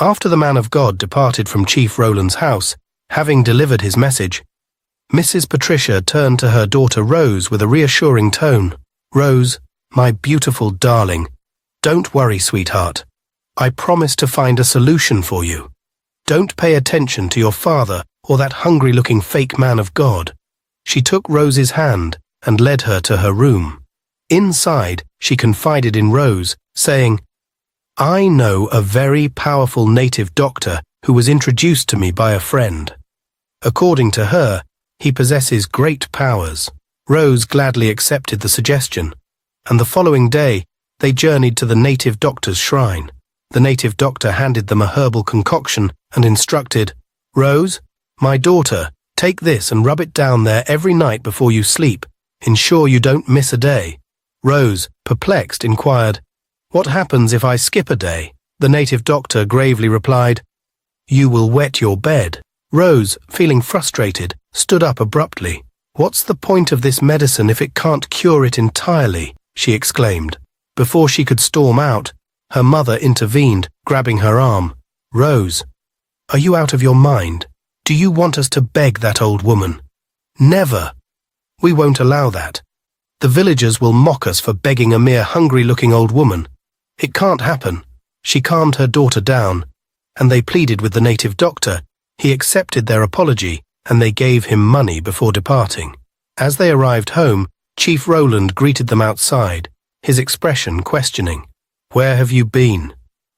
After the man of God departed from Chief Rowland's house, having delivered his message, Mrs. Patricia turned to her daughter Rose with a reassuring tone. "Rose, my beautiful darling, don't worry, sweetheart. I promise to find a solution for you. Don't pay attention to your father or that hungry-looking fake man of God." She took Rose's hand and led her to her room. Inside, she confided in Rose, saying, "I know a very powerful native doctor who was introduced to me by a friend. According to her, he possesses great powers." Rose gladly accepted the suggestion, and the following day they journeyed to the native doctor's shrine. The native doctor handed them a herbal concoction and instructed, "Rose, my daughter, take this and rub it down there every night before you sleep. Ensure you don't miss a day." Rose, perplexed, inquired, "What happens if I skip a day?" The native doctor gravely replied, "You will wet your bed." Rose, feeling frustrated, stood up abruptly. "What's the point of this medicine if it can't cure it entirely?" she exclaimed. Before she could storm out, her mother intervened, grabbing her arm. "Rose, are you out of your mind? Do you want us to beg that old woman?" "Never. We won't allow that. The villagers will mock us for begging a mere hungry-looking old woman. It can't happen." She calmed her daughter down, and they pleaded with the native doctor. He accepted their apology, and they gave him money before departing. As they arrived home, Chief Rowland greeted them outside, his expression questioning. "Where have you been?"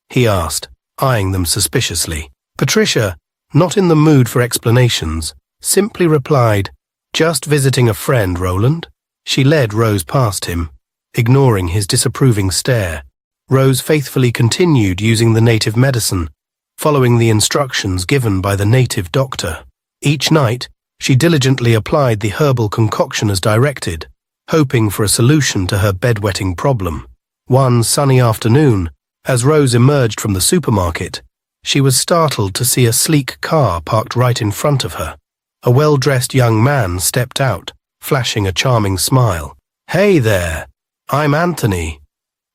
he asked, eyeing them suspiciously. Patricia, not in the mood for explanations, simply replied, "Just visiting a friend, Rowland." She led Rose past him, ignoring his disapproving stare. Rose faithfully continued using the native medicine, following the instructions given by the native doctor. Each night, she diligently applied the herbal concoction as directed, hoping for a solution to her bedwetting problem. One sunny afternoon, as Rose emerged from the supermarket, she was startled to see a sleek car parked right in front of her. A well-dressed young man stepped out, flashing a charming smile. "Hey there, I'm Anthony,"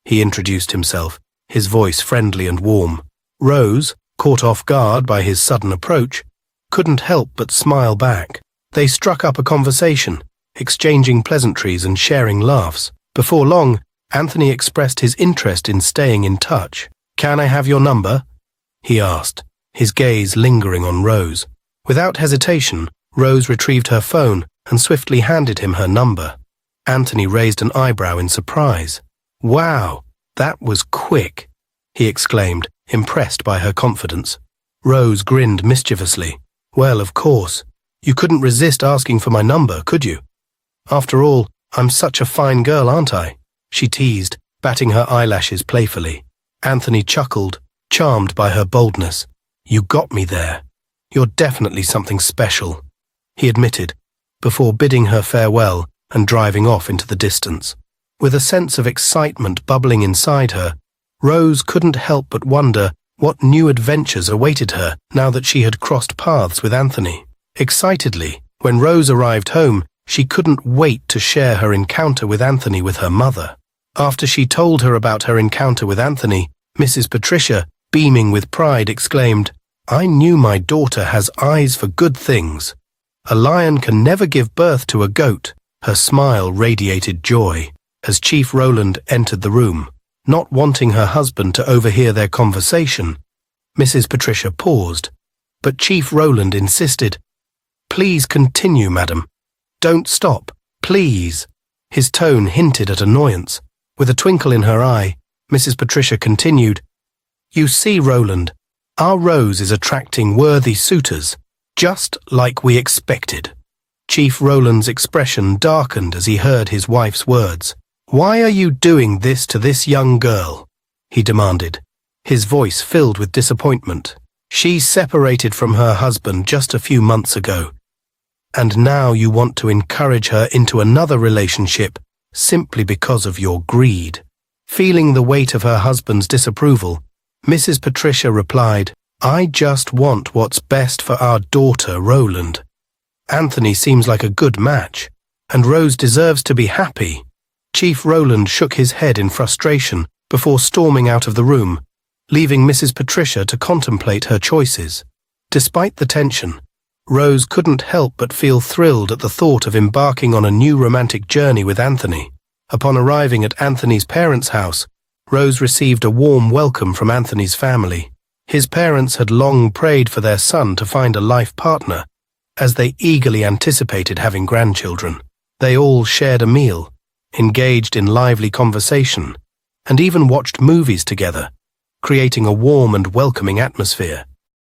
he introduced himself, his voice friendly and warm. Rose, caught off guard by his sudden approach, couldn't help but smile back. They struck up a conversation, exchanging pleasantries and sharing laughs. Before long, Anthony expressed his interest in staying in touch. "Can I have your number?" he asked, his gaze lingering on Rose. Without hesitation, Rose retrieved her phone and swiftly handed him her number. Anthony raised an eyebrow in surprise. "Wow, that was quick," he exclaimed, impressed by her confidence. Rose grinned mischievously. "Well, of course. You couldn't resist asking for my number, could you? After all, I'm such a fine girl, aren't I?" she teased, batting her eyelashes playfully. Anthony chuckled, charmed by her boldness. "You got me there. You're definitely something special," he admitted, before bidding her farewell and driving off into the distance. With a sense of excitement bubbling inside her, Rose couldn't help but wonder what new adventures awaited her now that she had crossed paths with Anthony. Excitedly, when Rose arrived home, she couldn't wait to share her encounter with Anthony with her mother. After she told her about her encounter with Anthony, Mrs. Patricia, beaming with pride, exclaimed, "I knew my daughter has eyes for good things. A lion can never give birth to a goat." Her smile radiated joy as Chief Rowland entered the room. Not wanting her husband to overhear their conversation, Mrs. Patricia paused, but Chief Rowland insisted, "Please continue, madam. Don't stop, please." His tone hinted at annoyance. With a twinkle in her eye, Mrs. Patricia continued, "You see, Rowland, our Rose is attracting worthy suitors, just like we expected." Chief Rowland's expression darkened as he heard his wife's words. "Why are you doing this to this young girl?" he demanded, his voice filled with disappointment. "She separated from her husband just a few months ago, and now you want to encourage her into another relationship simply because of your greed." Feeling the weight of her husband's disapproval, Mrs. Patricia replied, "I just want what's best for our daughter, Rowland. Anthony seems like a good match, and Rose deserves to be happy." Chief Rowland shook his head in frustration before storming out of the room, leaving Mrs. Patricia to contemplate her choices. Despite the tension, Rose couldn't help but feel thrilled at the thought of embarking on a new romantic journey with Anthony. Upon arriving at Anthony's parents' house, Rose received a warm welcome from Anthony's family. His parents had long prayed for their son to find a life partner, as they eagerly anticipated having grandchildren. They all shared a meal, engaged in lively conversation, and even watched movies together, creating a warm and welcoming atmosphere.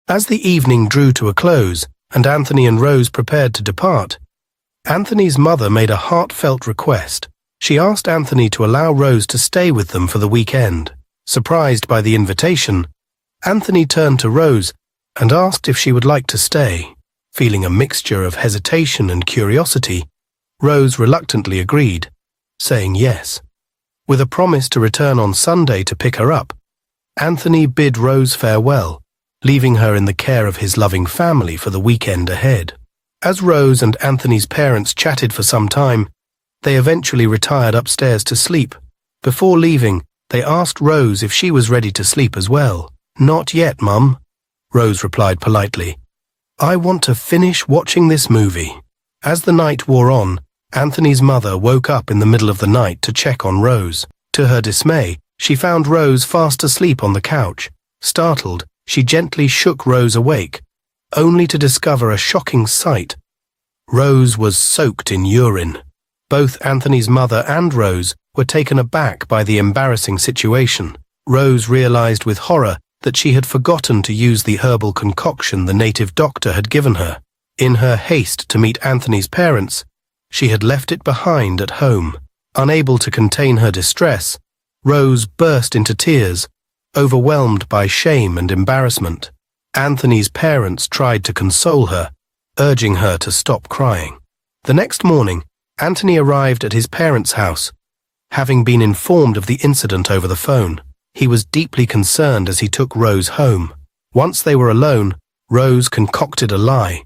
As the evening drew to a close, and Anthony and Rose prepared to depart, Anthony's mother made a heartfelt request. She asked Anthony to allow Rose to stay with them for the weekend. Surprised by the invitation, Anthony turned to Rose and asked if she would like to stay. Feeling a mixture of hesitation and curiosity, Rose reluctantly agreed, saying yes. With a promise to return on Sunday to pick her up, Anthony bid Rose farewell, leaving her in the care of his loving family for the weekend ahead. As Rose and Anthony's parents chatted for some time, they eventually retired upstairs to sleep. Before leaving, they asked Rose if she was ready to sleep as well. "Not yet, Mum," Rose replied politely. "I want to finish watching this movie." As the night wore on, Anthony's mother woke up in the middle of the night to check on Rose. To her dismay, she found Rose fast asleep on the couch. Startled, she gently shook Rose awake, only to discover a shocking sight. Rose was soaked in urine. Both Anthony's mother and Rose were taken aback by the embarrassing situation. Rose realized with horror that she had forgotten to use the herbal concoction the native doctor had given her. In her haste to meet Anthony's parents, she had left it behind at home. Unable to contain her distress, Rose burst into tears, overwhelmed by shame and embarrassment. Anthony's parents tried to console her, urging her to stop crying. The next morning, Anthony arrived at his parents' house. Having been informed of the incident over the phone, he was deeply concerned as he took Rose home. Once they were alone, Rose concocted a lie,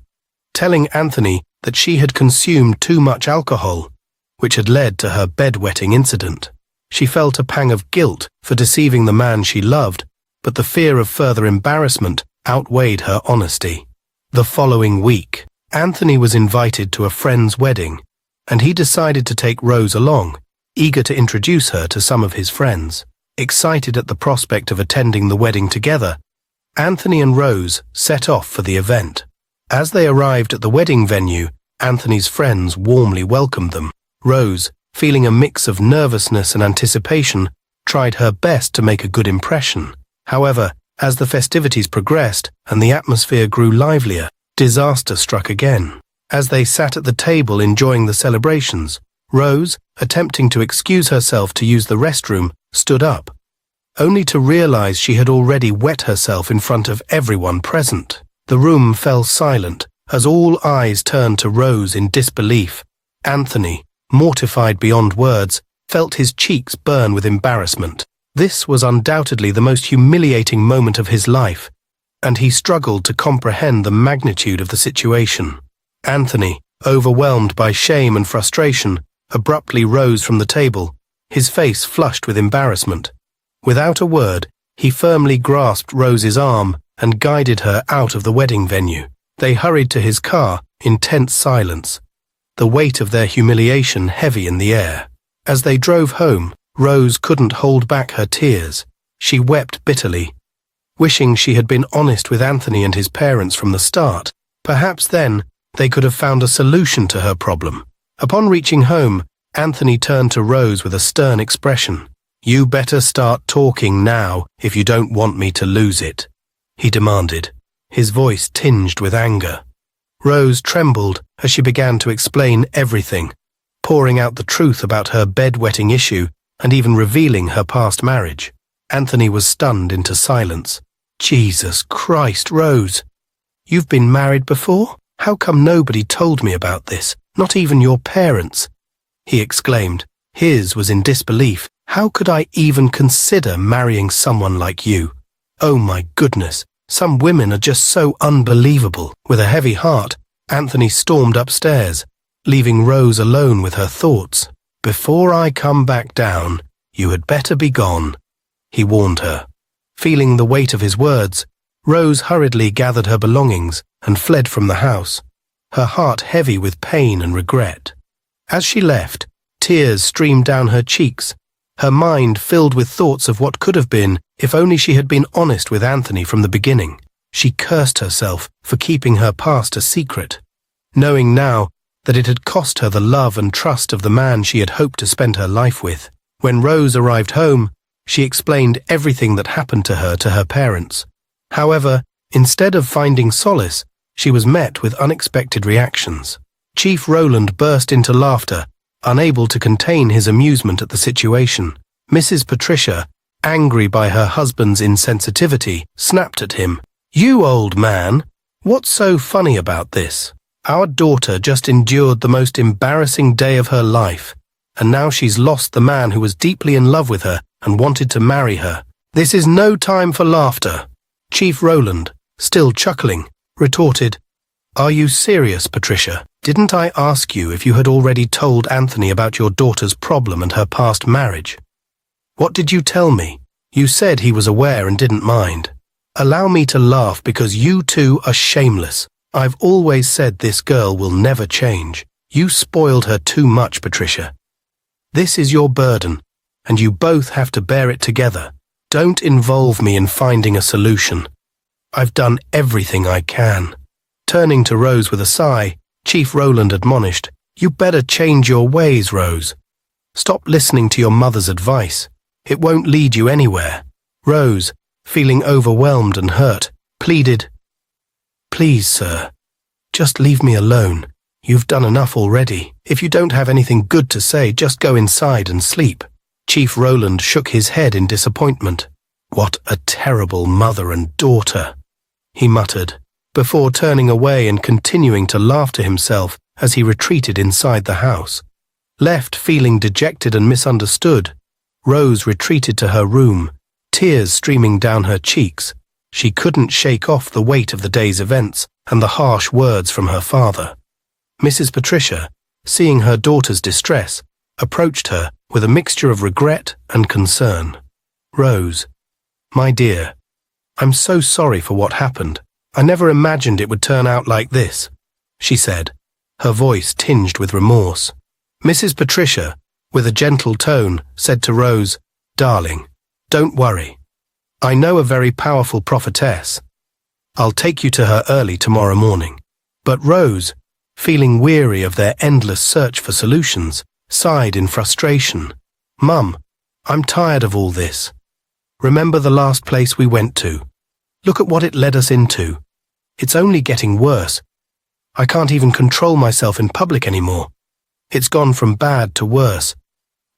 telling Anthony that she had consumed too much alcohol, which had led to her bedwetting incident. She felt a pang of guilt for deceiving the man she loved, but the fear of further embarrassment outweighed her honesty. The following week, Anthony was invited to a friend's wedding, and he decided to take Rose along, eager to introduce her to some of his friends. Excited at the prospect of attending the wedding together, Anthony and Rose set off for the event. As they arrived at the wedding venue, Anthony's friends warmly welcomed them. Rose, feeling a mix of nervousness and anticipation, tried her best to make a good impression. However, as the festivities progressed and the atmosphere grew livelier, disaster struck again. As they sat at the table enjoying the celebrations, Rose, attempting to excuse herself to use the restroom, stood up, only to realize she had already wet herself in front of everyone present. The room fell silent as all eyes turned to Rose in disbelief. Anthony, mortified beyond words, felt his cheeks burn with embarrassment. This was undoubtedly the most humiliating moment of his life, and he struggled to comprehend the magnitude of the situation. Anthony, overwhelmed by shame and frustration, abruptly rose from the table, his face flushed with embarrassment. Without a word, he firmly grasped Rose's arm and guided her out of the wedding venue. They hurried to his car in tense silence, the weight of their humiliation heavy in the air. As they drove home, Rose couldn't hold back her tears. She wept bitterly, wishing she had been honest with Anthony and his parents from the start. Perhaps then they could have found a solution to her problem. Upon reaching home, Anthony turned to Rose with a stern expression. "You better start talking now if you don't want me to lose it," he demanded, his voice tinged with anger. Rose trembled as she began to explain everything, pouring out the truth about her bedwetting issue and even revealing her past marriage. Anthony was stunned into silence. "Jesus Christ, Rose! You've been married before? How come nobody told me about this, not even your parents?" he exclaimed. His was in disbelief. "How could I even consider marrying someone like you? Oh my goodness, some women are just so unbelievable." With a heavy heart, Anthony stormed upstairs, leaving Rose alone with her thoughts. "Before I come back down, you had better be gone," he warned her. Feeling the weight of his words, Rose hurriedly gathered her belongings and fled from the house, her heart heavy with pain and regret. As she left, tears streamed down her cheeks, her mind filled with thoughts of what could have been if only she had been honest with Anthony from the beginning. She cursed herself for keeping her past a secret, knowing now that it had cost her the love and trust of the man she had hoped to spend her life with. When Rose arrived home, she explained everything that happened to her parents. However, instead of finding solace, she was met with unexpected reactions. Chief Rowland burst into laughter, unable to contain his amusement at the situation. Mrs. Patricia, angry by her husband's insensitivity, snapped at him. "You old man, what's so funny about this? Our daughter just endured the most embarrassing day of her life, and now she's lost the man who was deeply in love with her and wanted to marry her. This is no time for laughter." Chief Rowland, still chuckling, retorted, "Are you serious, Patricia? Didn't I ask you if you had already told Anthony about your daughter's problem and her past marriage? What did you tell me? You said he was aware and didn't mind. Allow me to laugh because you two are shameless. I've always said this girl will never change. You spoiled her too much, Patricia. This is your burden, and you both have to bear it together. Don't involve me in finding a solution. I've done everything I can." Turning to Rose with a sigh, Chief Rowland admonished, "You better change your ways, Rose. Stop listening to your mother's advice. It won't lead you anywhere." Rose, feeling overwhelmed and hurt, pleaded, "Please, sir, just leave me alone. You've done enough already. If you don't have anything good to say, just go inside and sleep." Chief Rowland shook his head in disappointment. "What a terrible mother and daughter," he muttered, before turning away and continuing to laugh to himself as he retreated inside the house. Left feeling dejected and misunderstood, Rose retreated to her room, tears streaming down her cheeks. She couldn't shake off the weight of the day's events and the harsh words from her father. Mrs. Patricia, seeing her daughter's distress, approached her with a mixture of regret and concern. "Rose, my dear, I'm so sorry for what happened. I never imagined it would turn out like this," she said, her voice tinged with remorse. Mrs. Patricia, with a gentle tone, said to Rose, "Darling, don't worry. I know a very powerful prophetess. I'll take you to her early tomorrow morning." But Rose, feeling weary of their endless search for solutions, sighed in frustration. "Mum, I'm tired of all this. Remember the last place we went to? Look at what it led us into. It's only getting worse. I can't even control myself in public anymore. It's gone from bad to worse.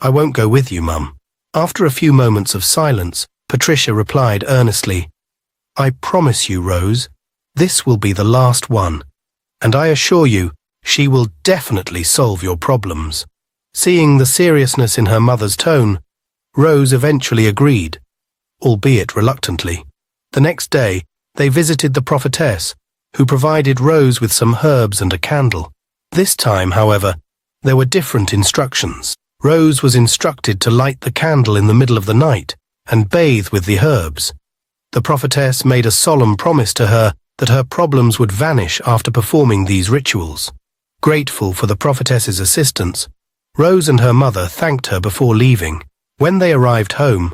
I won't go with you, Mum." After a few moments of silence, Patricia replied earnestly, "I promise you, Rose, this will be the last one, and I assure you she will definitely solve your problems." Seeing the seriousness in her mother's tone, Rose eventually agreed, albeit reluctantly. The next day, they visited the prophetess, who provided Rose with some herbs and a candle. This time, however, there were different instructions. Rose was instructed to light the candle in the middle of the night and bathe with the herbs. The prophetess made a solemn promise to her that her problems would vanish after performing these rituals. Grateful for the prophetess's assistance, Rose and her mother thanked her before leaving. When they arrived home,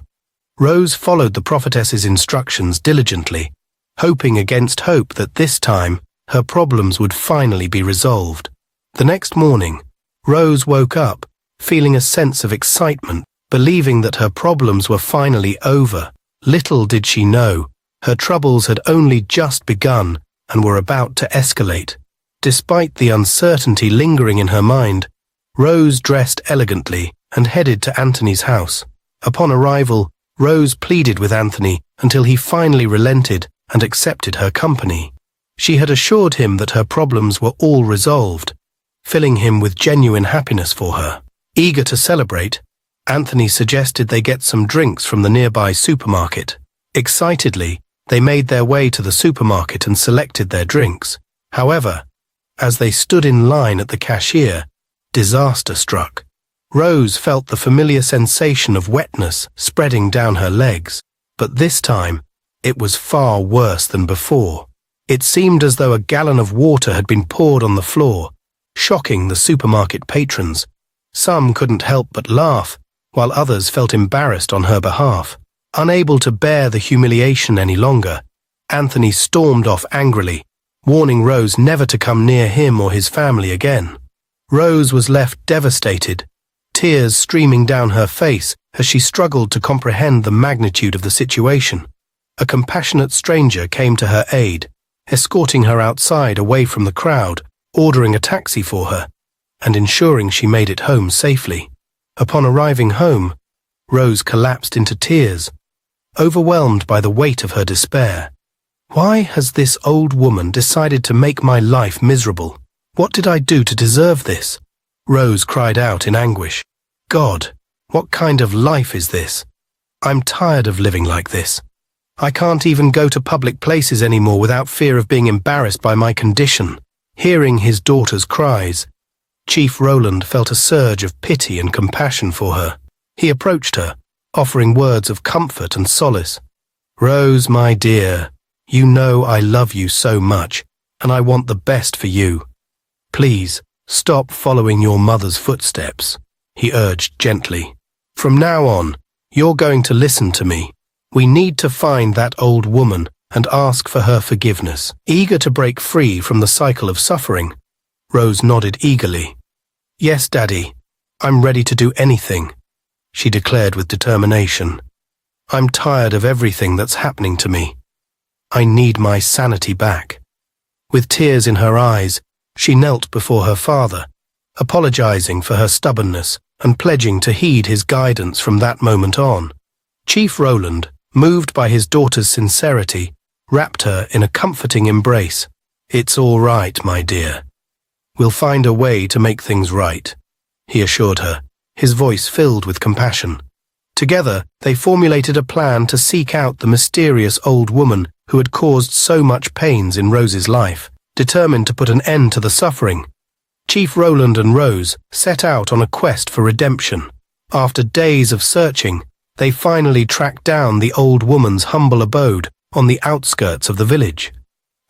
Rose followed the prophetess's instructions diligently, hoping against hope that this time her problems would finally be resolved. The next morning, Rose woke up, feeling a sense of excitement, believing that her problems were finally over. Little did she know, her troubles had only just begun and were about to escalate. Despite the uncertainty lingering in her mind, Rose dressed elegantly and headed to Anthony's house. Upon arrival, Rose pleaded with Anthony until he finally relented and accepted her company. She had assured him that her problems were all resolved, filling him with genuine happiness for her. Eager to celebrate, Anthony suggested they get some drinks from the nearby supermarket. Excitedly, they made their way to the supermarket and selected their drinks. However, as they stood in line at the cashier, disaster struck. Rose felt the familiar sensation of wetness spreading down her legs. But this time, it was far worse than before. It seemed as though a gallon of water had been poured on the floor, shocking the supermarket patrons. Some couldn't help but laugh, while others felt embarrassed on her behalf. Unable to bear the humiliation any longer, Anthony stormed off angrily, warning Rose never to come near him or his family again. Rose was left devastated, tears streaming down her face as she struggled to comprehend the magnitude of the situation. A compassionate stranger came to her aid, escorting her outside away from the crowd, ordering a taxi for her, and ensuring she made it home safely. Upon arriving home, Rose collapsed into tears, overwhelmed by the weight of her despair. Why has this old woman decided to make my life miserable? What did I do to deserve this? Rose cried out in anguish. God, what kind of life is this? I'm tired of living like this. I can't even go to public places anymore without fear of being embarrassed by my condition. Hearing his daughter's cries, Chief Roland felt a surge of pity and compassion for her. He approached her, offering words of comfort and solace. Rose, my dear, you know I love you so much, and I want the best for you. Please, stop following your mother's footsteps, he urged gently. From now on, you're going to listen to me. We need to find that old woman and ask for her forgiveness. Eager to break free from the cycle of suffering, Rose nodded eagerly. Yes, Daddy, I'm ready to do anything, she declared with determination. I'm tired of everything that's happening to me. I need my sanity back. With tears in her eyes, she knelt before her father, apologizing for her stubbornness and pledging to heed his guidance from that moment on. Chief Roland, moved by his daughter's sincerity, wrapped her in a comforting embrace. It's all right, my dear. We'll find a way to make things right, he assured her, his voice filled with compassion. Together, they formulated a plan to seek out the mysterious old woman who had caused so much pains in Rose's life. Determined to put an end to the suffering, Chief Roland and Rose set out on a quest for redemption. After days of searching, they finally tracked down the old woman's humble abode on the outskirts of the village.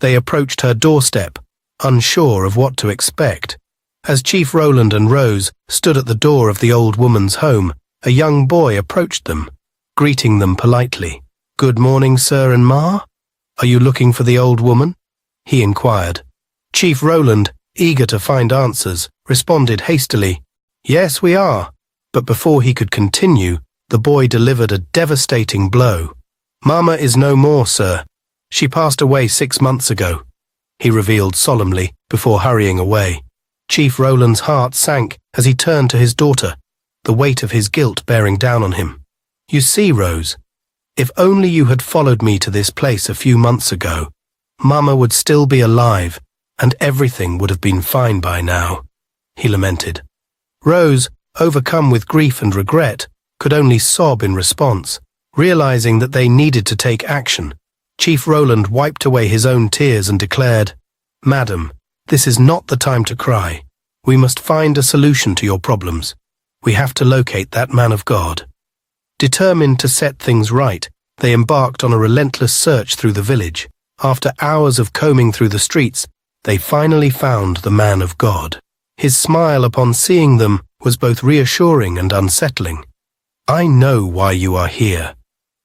They approached her doorstep, unsure of what to expect. As Chief Roland and Rose stood at the door of the old woman's home, a young boy approached them, greeting them politely. Good morning, sir and ma. Are you looking for the old woman? He inquired. Chief Roland, eager to find answers, responded hastily, Yes, we are. But before he could continue, the boy delivered a devastating blow. Mama is no more, sir. She passed away 6 months ago, he revealed solemnly before hurrying away. Chief Roland's heart sank as he turned to his daughter, the weight of his guilt bearing down on him. You see, Rose, if only you had followed me to this place a few months ago, Mama would still be alive, and everything would have been fine by now, he lamented. Rose, overcome with grief and regret, could only sob in response. Realizing that they needed to take action, Chief Roland wiped away his own tears and declared, Madam, this is not the time to cry. We must find a solution to your problems. We have to locate that man of God. Determined to set things right, they embarked on a relentless search through the village. After hours of combing through the streets, they finally found the man of God. His smile upon seeing them was both reassuring and unsettling. I know why you are here,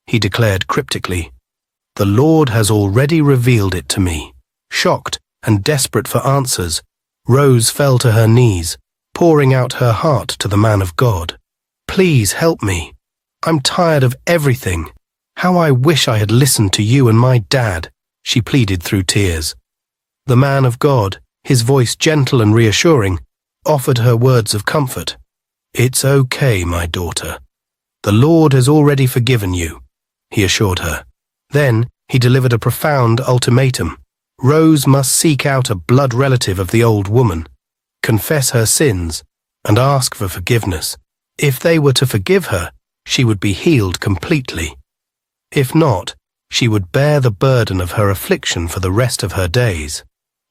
he declared cryptically. The Lord has already revealed it to me. Shocked and desperate for answers, Rose fell to her knees, pouring out her heart to the man of God. Please help me. I'm tired of everything. How I wish I had listened to you and my dad, she pleaded through tears. The man of God, his voice gentle and reassuring, offered her words of comfort. It's okay, my daughter. The Lord has already forgiven you, he assured her. Then he delivered a profound ultimatum. Rose must seek out a blood relative of the old woman, confess her sins, and ask for forgiveness. If they were to forgive her, she would be healed completely. If not, she would bear the burden of her affliction for the rest of her days.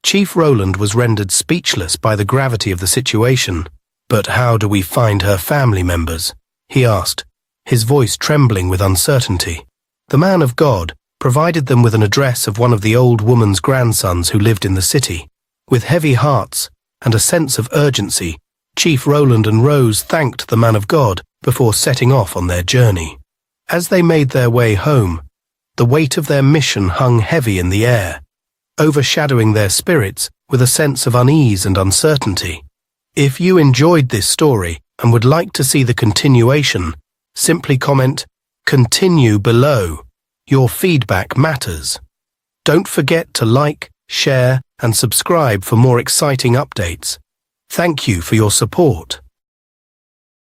Chief Roland was rendered speechless by the gravity of the situation. But how do we find her family members? He asked, his voice trembling with uncertainty. The man of God provided them with an address of one of the old woman's grandsons who lived in the city. With heavy hearts and a sense of urgency, Chief Roland and Rose thanked the man of God before setting off on their journey. As they made their way home, the weight of their mission hung heavy in the air, overshadowing their spirits with a sense of unease and uncertainty. If you enjoyed this story and would like to see the continuation, simply comment "Continue" below. Your feedback matters. Don't forget to like, share, and subscribe for more exciting updates. Thank you for your support.